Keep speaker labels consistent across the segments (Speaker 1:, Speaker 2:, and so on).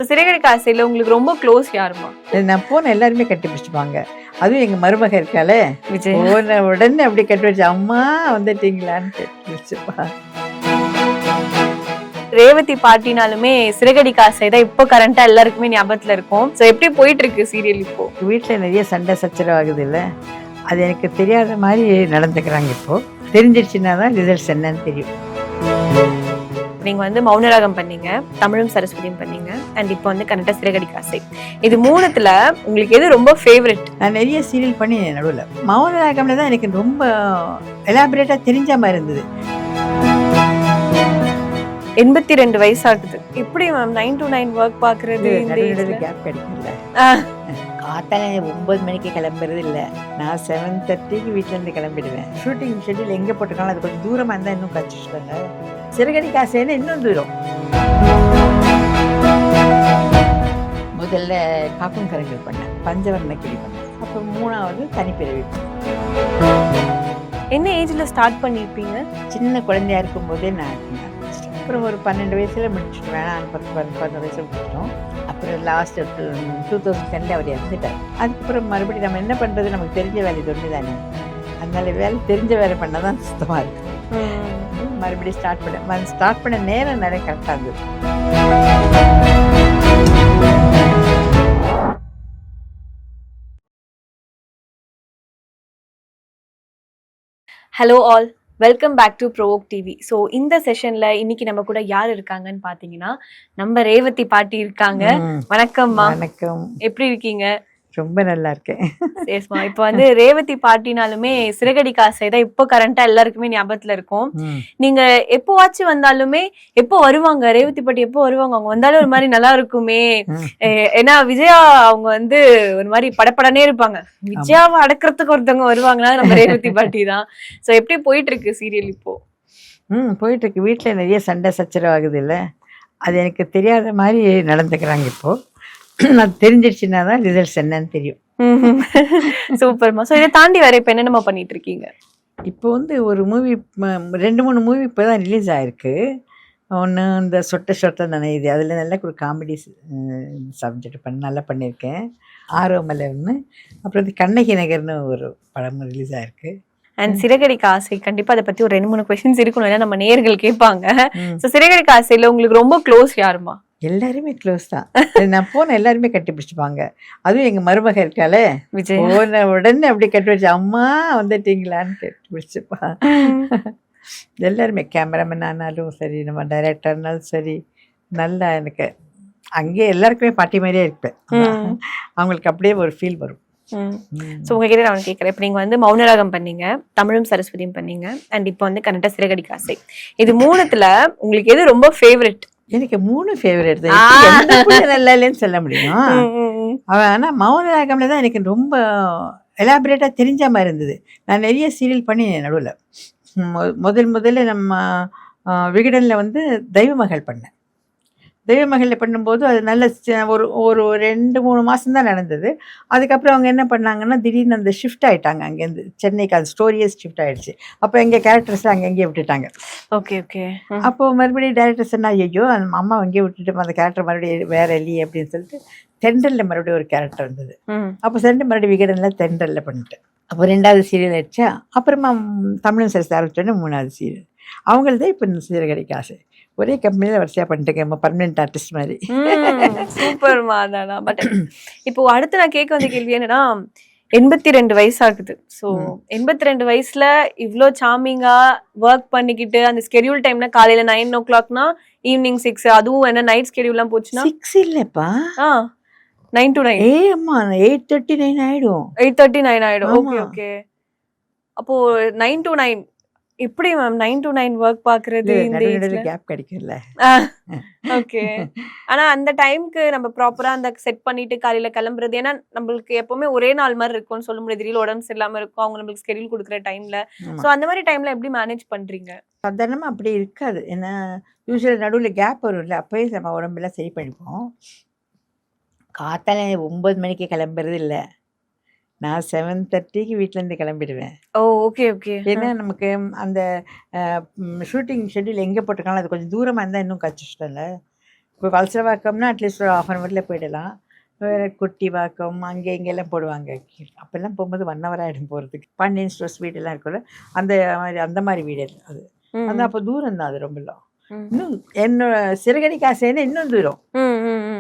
Speaker 1: சிறகடி காசையில் உங்களுக்கு ரொம்ப க்ளோஸ் யாருமா?
Speaker 2: நான் போன எல்லாருமே கட்டி பிடிச்சிப்பாங்க. அதுவும் எங்கள் மருமக இருக்காளே,
Speaker 1: விஜய்.
Speaker 2: போன உடனே அப்படி கட்டி பிடிச்சி அம்மா வந்துட்டீங்களான்னு கட்டி பிடிச்சிப்பா.
Speaker 1: ரேவதி பாட்டினாலுமே சிறகடி காசை தான் இப்போ கரண்டா எல்லாருக்குமே ஞாபகத்துல இருக்கும். ஸோ எப்படி போயிட்டு இருக்கு சீரியல் இப்போ?
Speaker 2: வீட்டில் நிறைய சண்டை சச்சரவு ஆகுது இல்லை, அது எனக்கு தெரியாத மாதிரி நடந்துக்கிறாங்க. இப்போது தெரிஞ்சிடுச்சுன்னா தான் ரிசல்ட்ஸ் என்னன்னு தெரியும்.
Speaker 1: நீங்க வந்து மௌனராகம் பண்ணீங்க, தமிழும் சரஸ்வதியும் பண்ணீங்க, அண்ட் இப்போ வந்து கரெக்டா சிறகடி காசை. இது மூணுத்துல உங்களுக்கு எது ரொம்ப ஃபேவரட்?
Speaker 2: நான் நிறைய சீரியல் பண்ணி நடுவில் மௌனராகம்ல தான் எனக்கு ரொம்ப எலாபரேட்டாக தெரிஞ்ச மாதிரி இருந்தது.
Speaker 1: 82 வயசாகுது. எப்படி மேம் 9 to 9 ஒர்க் பாக்குறது?
Speaker 2: கேப் கிடைக்கல. காத்தால 9 மணிக்கு கிளம்புறது இல்லை, நான் 7:30க்கு வீட்டிலேருந்து கிளம்பிடுவேன். ஷூட்டிங் ஷெட்யூல் எங்கே போட்டிருக்காங்களோ அது கொஞ்சம் தூரமாக இருந்தால் இன்னும் கச்சிட்டாங்க. சிறகடி காசைன்னு இன்னும் தூரம். முதல்ல காக்கும் கரங்கள் பண்ணேன், பஞ்சவர்ண கிளி பண்ணேன், அப்புறம் 3வது தனிப்பிறவி.
Speaker 1: என்ன ஏஜ்ல ஸ்டார்ட் பண்ணிருப்பீங்க?
Speaker 2: சின்ன குழந்தையா இருக்கும்போதே நான் அப்புறம் ஒரு 12 வயசுல முடிச்சுட்டு வேணாம், 10 வயசுல முடிச்சிட்டோம். அப்புறம் லாஸ்ட் 2010 அவர் இறந்துட்டார். அதுக்கப்புறம் மறுபடியும் நம்ம என்ன பண்ணுறது, நமக்கு தெரிஞ்ச வேலை ஒன்று தானே, அதனால வேலை தெரிஞ்ச வேலை பண்ணால் தான் சுத்தமாக இருக்கு. மறுபடியும் ஸ்டார்ட் பண்ண நேரம் நிறைய கரெக்டாக இருந்தது.
Speaker 1: Hello all, welcome back to provoke TV. So இந்த செஷன்ல இன்னைக்கு நம்ம கூட யார் இருக்காங்கன்னு பாத்தீங்கன்னா நம்ம ரேவதி பாட்டி இருக்காங்க. வணக்கம்மா.
Speaker 2: வணக்கம்.
Speaker 1: எப்படி இருக்கீங்க?
Speaker 2: ரொம்ப நல்லா இருக்கேன்.
Speaker 1: சேஸ்மா. இப்போ வந்து ரேவதி பாட்டினாலுமே சிறகடி காசை தான் இப்போ கரண்டா எல்லாருக்குமே ஞாபகத்துல இருக்கும். நீங்க எப்போவாச்சும் வந்தாலுமே எப்போ வருவாங்க ரேவதி பாட்டி, எப்போ வருவாங்க, அவங்க வந்தாலும் ஒரு மாதிரி நல்லா இருக்குமே. ஏன்னா விஜயா அவங்க வந்து ஒரு மாதிரி படப்படனே இருப்பாங்க, விஜயாவை அடக்கிறதுக்கு ஒருத்தவங்க வருவாங்கன்னா நம்ம ரேவதி பாட்டி தான். ஸோ எப்படி போயிட்டு இருக்கு சீரியல் இப்போ?
Speaker 2: போயிட்டு இருக்கு. வீட்டில் நிறைய சண்டை சச்சரவு ஆகுது இல்லை, அது எனக்கு தெரியாத மாதிரி நடந்துக்கிறாங்க. இப்போது நான் தெரிஞ்சிடுச்சுன்னா தான் ரிசல்ட்ஸ் என்னன்னு தெரியும்.
Speaker 1: சூப்பர்மா. ஸோ இதை தாண்டி வேற இப்போ என்னென்னமா பண்ணிட்டு இருக்கீங்க?
Speaker 2: இப்போ வந்து ஒரு மூவி 2-3 மூவி இப்போ தான் ரிலீஸ் ஆகிருக்கு. ஒன்று இந்த சொட்ட நினைது, அதில் நல்ல ஒரு காமெடி சப்ஜெக்ட் நல்லா பண்ணியிருக்கேன். ஆரோமலர்னு. அப்புறம் வந்து கண்ணகி நகர்னு ஒரு படம் ரிலீஸ் ஆகிருக்கு.
Speaker 1: அண்ட் சிறகடி காசை கண்டிப்பா அதை பத்தி ஒரு 2-3 கொஸ்டின்ஸ் இருக்கணும், ஏன்னா நம்ம நேயர்கள் கேட்பாங்க. ஸோ சிறகடி காசையில் உங்களுக்கு ரொம்ப க்ளோஸ் யாருமா?
Speaker 2: எல்லாருமே க்ளோஸ் தான். நான் போன எல்லாருமே கட்டி பிடிச்சிப்பாங்க. அதுவும் எங்கள் மருமக இருக்காளே,
Speaker 1: விஜய்.
Speaker 2: போன உடனே அப்படி கட்டி பிடிச்சி அம்மா வந்துட்டீங்களான்னு கட்டி பிடிச்சிப்பா. எல்லாருமே கேமராமேன் ஆனாலும் சரி, நம்ம டைரக்டர்னாலும் சரி, நல்லா எனக்கு அங்கேயே எல்லாருக்குமே பாட்டி மாதிரியே இருப்பேன். அவங்களுக்கு அப்படியே ஒரு ஃபீல் வரும்.
Speaker 1: ஸோ உங்ககிட்ட நான் கேட்குறேன், இப்போ நீங்கள் வந்து மௌனராகம் பண்ணீங்க, தமிழும் சரஸ்வதியும் பண்ணீங்க, அண்ட் இப்போ வந்து கரெக்டாக சிறகடி காசை. இது மூணுத்துல உங்களுக்கு எது ரொம்ப ஃபேவரட்?
Speaker 2: எனக்கு 3 ஃபேவரட் தான். நல்லா இல்லைன்னு சொல்ல முடியும். ஆனால் மௌனராகம்ல தான் எனக்கு ரொம்ப எலாபரேட்டாக தெரிஞ்ச மாதிரி இருந்தது. நான் நிறைய சீரியல் பண்ணி நடுவில் முதல்ல நம்ம விகடனில் வந்து தெய்வமகள் பண்ணேன். தெய்வமகளில் பண்ணும்போது அது நல்ல ஒரு 2-3 மாதம் தான் நடந்தது. அதுக்கப்புறம் அவங்க என்ன பண்ணாங்கன்னா, திடீர்னு அந்த ஷிஃப்ட் ஆகிட்டாங்க அங்கேருந்து சென்னைக்கு. அது ஸ்டோரியே ஷிஃப்ட் ஆகிடுச்சு. அப்போ எங்கள் கேரக்டர்ஸ் அங்கங்கே விட்டுட்டாங்க.
Speaker 1: Okay okay.
Speaker 2: அப்போது மறுபடியும் டேரக்டர்ஸ் என்ன, ஐயோ அந்த அம்மா அங்கேயே விட்டுட்டு அந்த கேரக்டர் மறுபடியும் வேறு இல்லையே அப்படின்னு சொல்லிட்டு தென்றலில் மறுபடியும் ஒரு கேரக்டர் இருந்தது. அப்போ மறுபடியும் விகடனில் தென்றலில் பண்ணிட்டேன். அப்போ 2வது சீரியல் ஆயிடுச்சா. அப்புறமா தமிழும் சரஸ்வதி ஆரம்பிச்சோன்னே 3வது சீரியல் அவங்கள்தான். இப்போ சிறகடி காசை ஒரே கம்பெனியில் வரிசையாக பண்ணிட்டு நம்ம பர்மனெண்ட் ஆர்டிஸ்ட் மாதிரி.
Speaker 1: சூப்பர்மா. அதானா. பட் இப்போ அடுத்து நான் கேட்க வந்த கேள்வி என்னன்னா, 82 வயசாகுது. ஸோ 82 வயசுல இவ்வளோ சாமிங்கா ஒர்க் பண்ணிக்கிட்டு அந்த ஸ்கெடியூல் டைம்ல காலையில 9 o'clockனா ஈவினிங் 6, அதுவும் என்ன நைட் ஸ்கெடியூல்லாம் போச்சுன்னா
Speaker 2: 6 இல்லைப்பா,
Speaker 1: 9 to 9.
Speaker 2: அம்மா 8:39 ஆயிடும்.
Speaker 1: 8:39 ஆயிடும். Okay okay. அப்போ 9 to 9 எப்படி மேம் 9 to 9 ஒர்க் பாக்குறது?
Speaker 2: கேப் கிடைக்கல.
Speaker 1: ஓகே. ஆனா அந்த டைம்க்கு நம்ம ப்ராப்பரா அந்த செட் பண்ணிட்டு காலையில கிளம்புறது, ஏன்னா நம்மளுக்கு எப்பவுமே ஒரே நாள் மாதிரி இருக்கும்னு சொல்ல முடியாது. திடீர்னு உடம்பு சரியில்லாம இருக்கும், அவங்க நம்மளுக்கு ஸ்கெடியூல் கொடுக்குற டைம்ல. ஸோ அந்த மாதிரி டைம்ல எப்படி மேனேஜ் பண்றீங்க?
Speaker 2: சாதாரணமாக அப்படி இருக்காது. ஏன்னா யூஸ்வலாக நடுவில் கேப் வரும் இல்லை, அப்போயே நம்ம உடம்பெல்லாம் சரி பண்ணிப்போம். காத்தால 9 மணிக்கு கிளம்புறது இல்லை, நான் 7:30க்கு வீட்டிலேருந்து கிளம்பிடுவேன்.
Speaker 1: ஓ ஓகே ஓகே.
Speaker 2: ஏன்னா நமக்கு அந்த ஷூட்டிங் ஷெட்யூல் எங்கே போட்டிருக்காங்களோ அது கொஞ்சம் தூரமாக இருந்தால் இன்னும் கச்சிட்டோம்ல. இப்போ வலசரவாக்கம்னா அட்லீஸ்ட் ஒரு 1/2 hourல போயிடலாம். வேறு குட்டி வாக்கம் அங்கே இங்கெல்லாம் போடுவாங்க. அப்போல்லாம் போகும்போது 1 hour ஆகிடும் போகிறதுக்கு. பாண்டியன் ஸ்டோர்ஸ் வீடெல்லாம் இருக்குல்ல, அந்த மாதிரி வீடு அது. அது அப்போ தூரம் தான் அது ரொம்பலாம். இன்னும் என்னோட சிறகடி காசேன்னு இன்னும் தூரம்,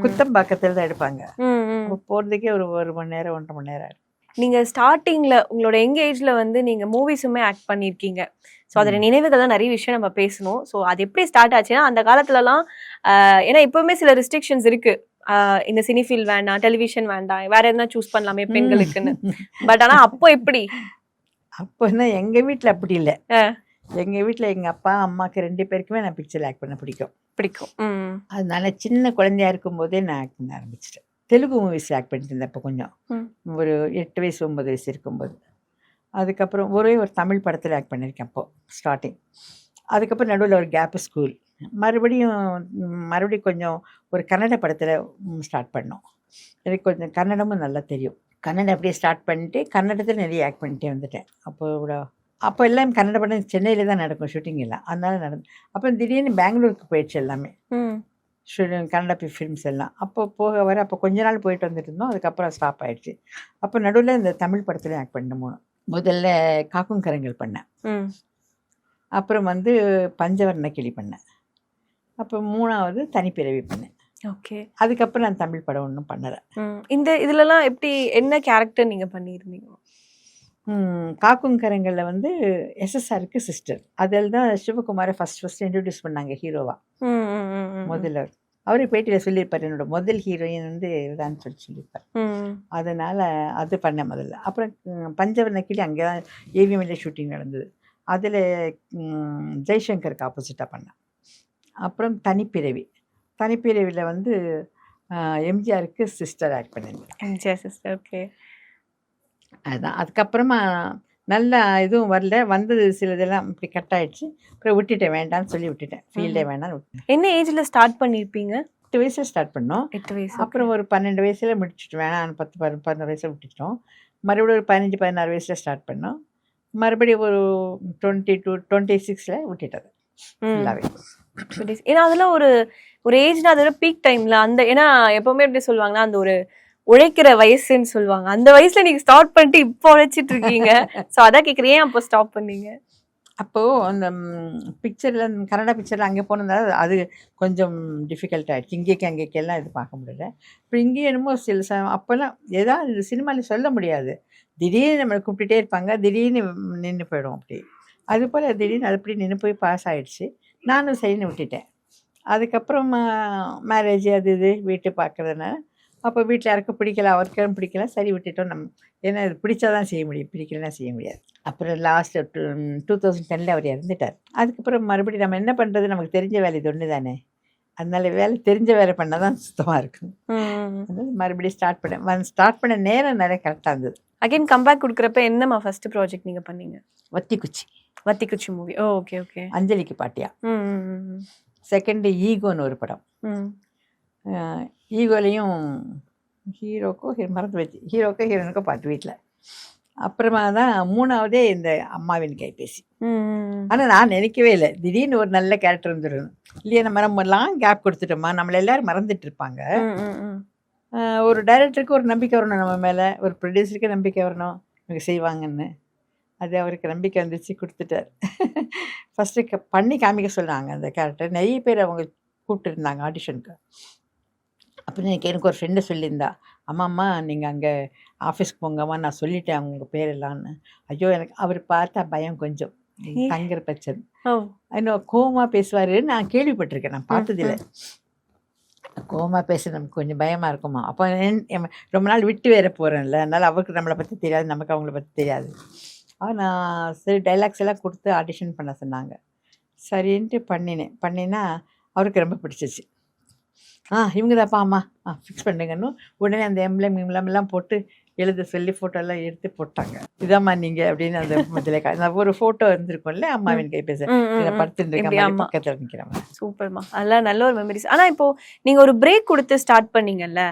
Speaker 2: குத்தம்பாக்கத்தில் தான் எடுப்பாங்க. அப்போ போகிறதுக்கே ஒரு 1 மணி நேரம் 1.5 மணி நேரம் ஆகிடும்.
Speaker 1: நீங்க ஸ்டார்டிங்ல உங்களோட யங் ஏஜ்ல வந்து நீங்க மூவிஸுமே ஆக்ட் பண்ணியிருக்கீங்க. ஸோ அதோட நினைவுகள்லாம் நிறைய விஷயம் நம்ம பேசணும். ஸோ அது எப்படி ஸ்டார்ட் ஆச்சுன்னா, அந்த காலத்துலலாம் ஏன்னா இப்பவுமே சில ரெஸ்ட்ரிக்ஷன்ஸ் இருக்கு. இந்த சினி ஃபீல்ட் வேண்டாம், டெலிவிஷன் வேண்டாம், வேற எதுனா சூஸ் பண்ணலாமே பெண்களுக்குன்னு. பட் ஆனா அப்போ எப்படி?
Speaker 2: அப்போன்னா எங்கள் வீட்டில் அப்படி இல்லை. எங்கள் வீட்டில் எங்கள் அப்பா அம்மாவுக்கு 2 பேருக்குமே நான் பிக்சர் ஆக்ட் பண்ண பிடிக்கும். அதனால சின்ன குழந்தையா இருக்கும்போதே நான் ஆக்ட் பண்ண ஆரம்பிச்சிட்டேன். தெலுங்கு மூவிஸ் ஆக்ட் பண்ணிட்டு இருந்தேன். அப்போ கொஞ்சம் ஒரு 8 வயசு 9 வயசு இருக்கும்போது. அதுக்கப்புறம் ஒரு தமிழ் படத்தில் ஆக்ட் பண்ணியிருக்கேன் அப்போது ஸ்டார்டிங். அதுக்கப்புறம் நடுவில் ஒரு கேப்பு ஸ்கூல். மறுபடியும் கொஞ்சம் ஒரு கன்னட படத்தில் ஸ்டார்ட் பண்ணோம். எனக்கு கொஞ்சம் கன்னடமும் நல்லா தெரியும். கன்னடம் அப்படியே ஸ்டார்ட் பண்ணிட்டு கன்னடத்தில் நிறைய ஆக்ட் பண்ணிட்டே வந்துட்டேன். அப்போ எல்லாம் கன்னட படம் சென்னையில் தான் நடக்கும் ஷூட்டிங் எல்லாம். அதனால அப்புறம் திடீர்னு பெங்களூருக்கு போயிடுச்சு எல்லாமே கன்னட ஃபிலிம்ஸ் எல்லாம். அப்போ போக வர அப்போ கொஞ்ச நாள் போயிட்டு வந்துட்டு இருந்தோம். அதுக்கப்புறம் ஸ்டாப் ஆகிடுச்சு. அப்போ நடுவில் இந்த தமிழ் படத்தில் ஆக்ட் பண்ண முதல்ல காக்கும் கரங்கள் பண்ணேன். அப்புறம் வந்து பஞ்சவர்ண கிளி பண்ணேன். அப்போ 3வது தனிப்பிறவி பண்ணேன்.
Speaker 1: ஓகே.
Speaker 2: அதுக்கப்புறம் நான் தமிழ் படம் ஒன்றும் பண்ணலை.
Speaker 1: இதுலலாம் எப்படி என்ன கேரக்டர் நீங்கள் பண்ணியிருந்தீங்க?
Speaker 2: காக்கும் கரங்களில் வந்து SSRக்கு சிஸ்டர். அதில் தான் சிவகுமாரை ஃபர்ஸ்ட் இன்ட்ரடியூஸ் பண்ணாங்க ஹீரோவா. முதல்ல அவரே பேட்டியில் சொல்லியிருப்பார், என்னோட முதல் ஹீரோயின் வந்து தான் சொல்லியிருப்பார். அதனால் அது பண்ணேன் முதல்ல. அப்புறம் பஞ்சவர்ண கிளி அங்கே தான் ஏவிஎம்ல ஷூட்டிங் நடந்தது. அதில் ஜெய்சங்கருக்கு ஆப்போசிட்டாக பண்ணேன். அப்புறம் தனிப்பிறவியில் வந்து எம்ஜிஆருக்கு சிஸ்டர் ஆக்ட் பண்ணியிருந்தேன்.
Speaker 1: எம்ஜிஆர் சிஸ்டர். ஓகே.
Speaker 2: அதுதான். அதுக்கப்புறமா நல்லா எதுவும் வரல, வந்தது சிலதெல்லாம் இப்படி கட் ஆகிடுச்சு. அப்புறம் விட்டுட்டேன், வேண்டாம்னு சொல்லி விட்டுட்டேன். ஃபீல்டே வேண்டாம்னு விட்டுட்டேன்.
Speaker 1: என்ன ஏஜில் ஸ்டார்ட் பண்ணியிருப்பீங்க?
Speaker 2: 8 வயசில் ஸ்டார்ட் பண்ணோம்.
Speaker 1: 8 வயசு.
Speaker 2: அப்புறம் ஒரு 12 வயசில் முடிச்சுட்டு வேணாம் 10-11 வயசில் விட்டுட்டோம். மறுபடியும் ஒரு 15-16 வயசில் ஸ்டார்ட் பண்ணோம். மறுபடியும் ஒரு 22-26 விட்டுட்டது ஃபுல்லாகவே.
Speaker 1: ஏன்னா அதெல்லாம் ஒரு ஏஜ்னா அதோட பீக் டைம்ல அந்த, ஏன்னா எப்பவுமே எப்படி சொல்லுவாங்கன்னா அந்த ஒரு உழைக்கிற வயசுன்னு சொல்லுவாங்க. அந்த வயசுல நீங்க ஸ்டார்ட் பண்ணிட்டு இப்போ உழைச்சிட்டு இருக்கீங்க. ஸோ அதான் கேட்குறேன், ஏன் அப்போ ஸ்டாப் பண்ணீங்க? அப்போது அந்த
Speaker 2: பிக்சரில் கன்னடா பிக்சரில் அங்கே போனதால் அது கொஞ்சம் டிஃபிகல்ட் ஆகிடுச்சு. அங்கேக்கெல்லாம் இது பார்க்க முடியல. அப்புறம் இங்கேயும் என்னமோ சில அப்போல்லாம் ஏதாவது சினிமாவில் சொல்ல முடியாது. திடீர்னு நம்மளை கூப்பிட்டுட்டே இருப்பாங்க, திடீர்னு நின்று போயிடும். அப்படி அதுபோல் திடீர்னு அது அப்படி நின்று போய் பாஸ் ஆகிடுச்சு. நானும் சரின்னு விட்டுட்டேன். அதுக்கப்புறம் மேரேஜ் அது இது வீட்டு பார்க்குறதுனால அப்போ வீட்டில் யாருக்கும் பிடிக்கல, அவருக்கும் பிடிக்கல, சரி விட்டுட்டோம். ஏன்னா இது பிடிச்சா தான் செய்ய முடியும், பிடிக்கலன்னா செய்ய முடியாது. அப்புறம் லாஸ்ட் 2010 அவர் இறந்துட்டார். அதுக்கப்புறம் மறுபடியும் நம்ம என்ன பண்ணுறது, நமக்கு தெரிஞ்ச வேலை இது ஒன்று தானே. அதனால வேலை தெரிஞ்ச வேலை பண்ணால் தான் சுத்தமாக இருக்கும். அதனால மறுபடியும் ஸ்டார்ட் பண்ண நேரம் நிறைய கரெக்டாக இருந்தது.
Speaker 1: அகைன் கம்பேக் கொடுக்குறப்ப என்னம்மா ஃபர்ஸ்ட் ப்ராஜெக்ட் நீங்கள் பண்ணீங்க? வத்திக்குச்சி மூவி. Okay okay.
Speaker 2: அஞ்சலிக்கு பாட்டியா. செகண்ட் ஈகோன்னு ஒரு படம். ஈகோலையும் ஹீரோக்கோ ஹீரோயினுக்கோ பாட்டு வீட்டில். அப்புறமா தான் 3வதே இந்த அம்மாவின் கைபேசி. ஆனால் நான் நினைக்கவே இல்லை திடீர்னு ஒரு நல்ல கேரக்டர் வந்துடும் இல்லையா. நம்ம லாங் கேப் கொடுத்துட்டோமா, நம்மளை எல்லாரும் மறந்துட்டு இருப்பாங்க. ஒரு டைரக்டருக்கு ஒரு நம்பிக்கை வரணும் நம்ம மேலே, ஒரு ப்ரொடியூசருக்கு நம்பிக்கை வரணும் இவங்க செய்வாங்கன்னு. அது அவருக்கு நம்பிக்கை வந்துச்சு, கொடுத்துட்டார். ஃபஸ்ட்டு பண்ணி காமிக்க சொன்னாங்க அந்த கேரக்டர். நிறைய பேர் அவங்க கூப்பிட்டுருந்தாங்க ஆடிஷனுக்கு. அப்புறம் எனக்கு ஒரு ஃப்ரெண்டு சொல்லியிருந்தா, அம்மா நீங்கள் அங்கே ஆஃபீஸ்க்கு போங்கம்மா, நான் சொல்லிட்டேன் அவங்க பேரெல்லாம்னு. ஐயோ எனக்கு அவர் பார்த்தா பயம் கொஞ்சம். தங்கர் பச்சன் இன்னும் கோவமாக பேசுவார். நான் கேள்விப்பட்டிருக்கேன், நான் பார்த்ததில்லை. கோவமாக பேச நமக்கு கொஞ்சம் பயமாக இருக்குமா. அப்போ ரொம்ப நாள் விட்டு வேற போகிறேன்ல, அதனால் அவருக்கு நம்மளை பற்றி தெரியாது, நமக்கு அவங்கள பற்றி தெரியாது. நான் சரி டைலாக்ஸ் எல்லாம் கொடுத்து ஆடிஷன் பண்ண சொன்னாங்க. சரின்ட்டு பண்ணினா அவருக்கு ரொம்ப பிடிச்சிச்சு. இவங்க தான்ப்பா அம்மா, ஃபிக்ஸ் பண்ணுங்கன்னு உடனே அந்த எம்ப்ளம் போட்டு எழுத சொல்லி ஃபோட்டோலாம் எடுத்து போட்டாங்க. இதாம்மா நீங்கள் அப்படின்னு அந்த முதல்ல ஒரு ஃபோட்டோ இருந்திருக்கும்ல அம்மாவின் கைபேசி படுத்துட்டு பக்கத்தில் நிற்கிறாங்க.
Speaker 1: சூப்பர்மா, அதெல்லாம் நல்ல ஒரு மெமரிஸ். ஆனால் இப்போ நீங்கள் ஒரு பிரேக் கொடுத்து ஸ்டார்ட் பண்ணீங்கல்ல,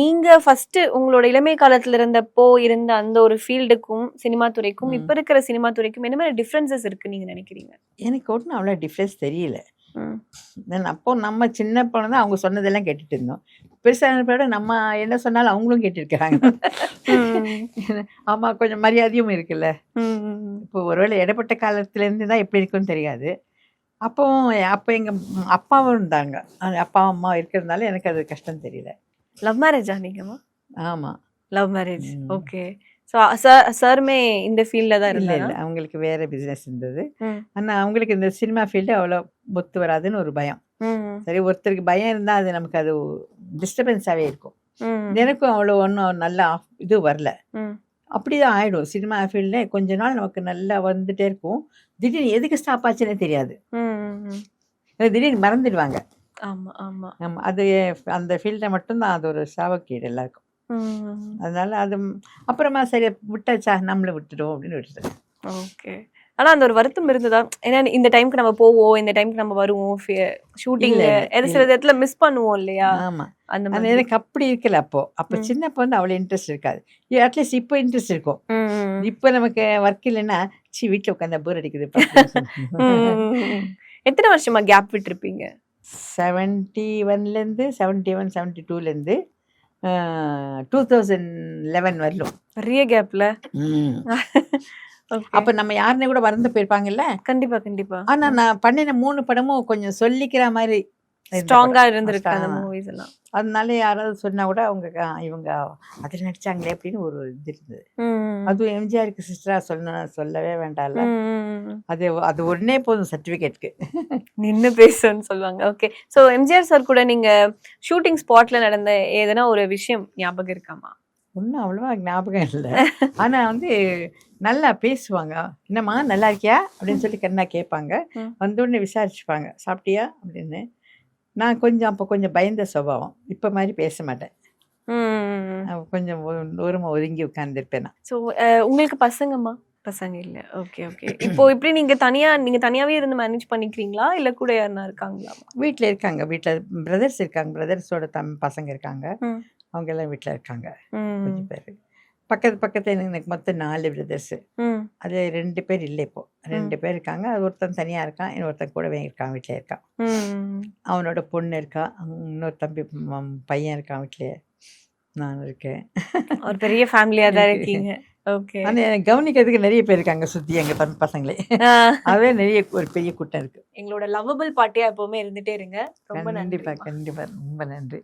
Speaker 1: நீங்கள் ஃபர்ஸ்ட் உங்களோட இளமை காலத்தில் இருந்தப்போ இருந்த அந்த ஒரு ஃபீல்டுக்கும் சினிமா துறைக்கும் இப்போ இருக்கிற சினிமா துறைக்கும் என்ன மாதிரி டிஃப்ரென்சஸ் இருக்குன்னு நீங்கள் நினைக்கிறீங்க?
Speaker 2: எனக்கு ஒன்றும் அவ்வளோ டிஃப்ரென்ஸ் தெரியல. அப்போ நம்ம சின்ன பொண்ணு தான் அவங்க சொன்னதெல்லாம் கேட்டுட்டு இருந்தோம். பெருசான பிறகு நம்ம என்ன சொன்னாலும் அவங்களும் கேட்டுருக்காங்க. ஆமா, கொஞ்சம் மரியாதையும் இருக்குல்ல. இப்போ ஒருவேளை இடைப்பட்ட காலத்துல இருந்து தான் எப்படி இருக்குன்னு தெரியாது. அப்போ எங்க அப்பாவும் இருந்தாங்க. அப்பா அம்மா இருக்கிறதுனால எனக்கு அது கஷ்டம் தெரியல.
Speaker 1: லவ் மேரேஜா நீங்கம்மா?
Speaker 2: ஆமா,
Speaker 1: லவ் மேரேஜ். ஓகே. ஸோ சாருமே இந்த ஃபீல்ட்ல தான்
Speaker 2: இல்ல
Speaker 1: இருந்தாங்க.
Speaker 2: இல்ல அவங்களுக்கு வேற பிசினஸ் இருந்தது. ஆனா அவங்களுக்கு இந்த சினிமா ஃபீல்டு அவ்வளோ ஒத்து வராதுன்னு ஒரு பயம். சரி, ஒருத்தருக்கு பயம் இருந்தா அது நமக்கு அது டிஸ்டர்பன்ஸாவே இருக்கும். எனக்கும் அவ்வளோ ஒன்றும் நல்லா இது வரல. அப்படிதான் ஆயிடும். சினிமா ஃபீல்ட்ல கொஞ்ச நாள் நமக்கு நல்லா வந்துட்டே இருக்கும். திடீர்னு எதுக்கு ஸ்டாப் ஆச்சுன்னே தெரியாது. திடீர்னு மறந்துடுவாங்க.
Speaker 1: ஆமா ஆமா
Speaker 2: ஆமா, அது அந்த ஃபீல்ட மட்டும்தான் அது ஒரு சாபக்கேடு எல்லாருக்கும். அதனால அது அப்புறமா சரி விட்டாச்சா, நம்மள விட்டுடுவோம் அப்படின்னு விட்டுட்டேன்.
Speaker 1: ஓகே. ஆனா அந்த ஒரு வருத்தம் இருந்ததா? ஏன்னா இந்த டைம்க்கு நம்ம போவோம், இந்த டைம்க்கு நம்ம வருவோம், ஷூட்டிங் சில இடத்துல மிஸ் பண்ணுவோம் இல்லையா?
Speaker 2: ஆமா,
Speaker 1: அந்த
Speaker 2: அது
Speaker 1: மாதிரி.
Speaker 2: எனக்கு அப்படி இருக்கல. அப்போ சின்னப்போ வந்து அவ்வளோ இன்ட்ரெஸ்ட் இருக்காது. அட்லீஸ்ட் இப்போ இன்ட்ரெஸ்ட் இருக்கும். இப்போ நமக்கு ஒர்க் இல்லைன்னா வீட்டில் உட்காந்து போர் அடிக்குது.
Speaker 1: எத்தனை வருஷமா கேப் விட்டுருப்பீங்க?
Speaker 2: 71லேருந்து 71 72லேருந்து 2011 வரலும்.
Speaker 1: பெரிய கேப்ல.
Speaker 2: அப்ப நம்ம யாருன்னு கூட மறந்து போயிருப்பாங்கல்ல.
Speaker 1: கண்டிப்பா கண்டிப்பா.
Speaker 2: ஆனா நான் பண்ணின 3 படமும் கொஞ்சம் சொல்லிக்கிற மாதிரி
Speaker 1: ஸ்ட்ராங்கா இருந்திருக்கு அந்த மூவிஸ் எல்லாம்.
Speaker 2: அதனால யாராவது சொன்னா கூட அவங்க இவங்க அதில் நடிச்சாங்களே அப்படின்னு ஒரு இது இருந்தது. அதுவும் எம்ஜிஆருக்கு சிஸ்டரா சொல்லவே வேண்டாம்ல. அது ஒன்னே போதும் சர்டிபிகேட்க்கு.
Speaker 1: நின்னு பேசுன்னு சொல்லுவாங்க. ஓகே. ஸோ எம்ஜிஆர் சார் கூட நீங்க ஷூட்டிங் ஸ்பாட்ல நடந்த ஏதனா ஒரு விஷயம் ஞாபகம் இருக்காமா?
Speaker 2: ஒன்றும் அவ்வளவா ஞாபகம் இல்லை. ஆனா வந்து நல்லா பேசுவாங்க. என்னம்மா நல்லா இருக்கியா அப்படின்னு சொல்லி கண்ணா கேட்பாங்க. வந்தோடனே விசாரிச்சுப்பாங்க, சாப்பிட்டியா அப்படின்னு. நான் கொஞ்சம் அப்போ கொஞ்சம் பயந்த சுபாவம். இப்போ மாதிரி பேச மாட்டேன். கொஞ்சம் தூரமாக ஒதுங்கி உட்கார்ந்துருப்பேன் நான்.
Speaker 1: ஸோ உங்களுக்கு பசங்கம்மா? பசங்க இல்லை. Okay okay. இப்போ இப்படி நீங்க தனியாவே இருந்து மேனேஜ் பண்ணிக்கிறீங்களா இல்லை கூட யாருன்னா இருக்காங்களா?
Speaker 2: வீட்டில் இருக்காங்க. வீட்டில் பிரதர்ஸ் இருக்காங்க. பிரதர்ஸோட பசங்க இருக்காங்க. அவங்க எல்லாம் வீட்டில் இருக்காங்க கொஞ்சம் பேர். பக்கத்தில் எனக்கு மொத்தம் 4 பிரதர்ஸு. அது 2 பேர் இல்லை இப்போ. 2 பேர் இருக்காங்க. அது ஒருத்தன் தனியாக இருக்கான், இன்னொருத்தன் கூடவே இருக்கான், வீட்டில் இருக்கான். அவனோட பொண்ணு இருக்கா, இன்னொரு தம்பி பையன் இருக்கான் வீட்டிலே. நான் இருக்கேன். ஒரு
Speaker 1: பெரிய ஃபேமிலியாக தான் இருக்கீங்க. ஓகே.
Speaker 2: ஆனால் எனக்கு கவனிக்கிறதுக்கு நிறைய பேர் இருக்காங்க சுற்றி எங்கள் பசங்களே. அதே நிறைய ஒரு பெரிய கூட்டம் இருக்கு.
Speaker 1: எங்களோட லவ்வபிள் பார்ட்டியா எப்பவுமே இருந்துட்டே இருங்க. ரொம்ப நன்றி.
Speaker 2: கண்டிப்பாக கண்டிப்பாக ரொம்ப நன்றி.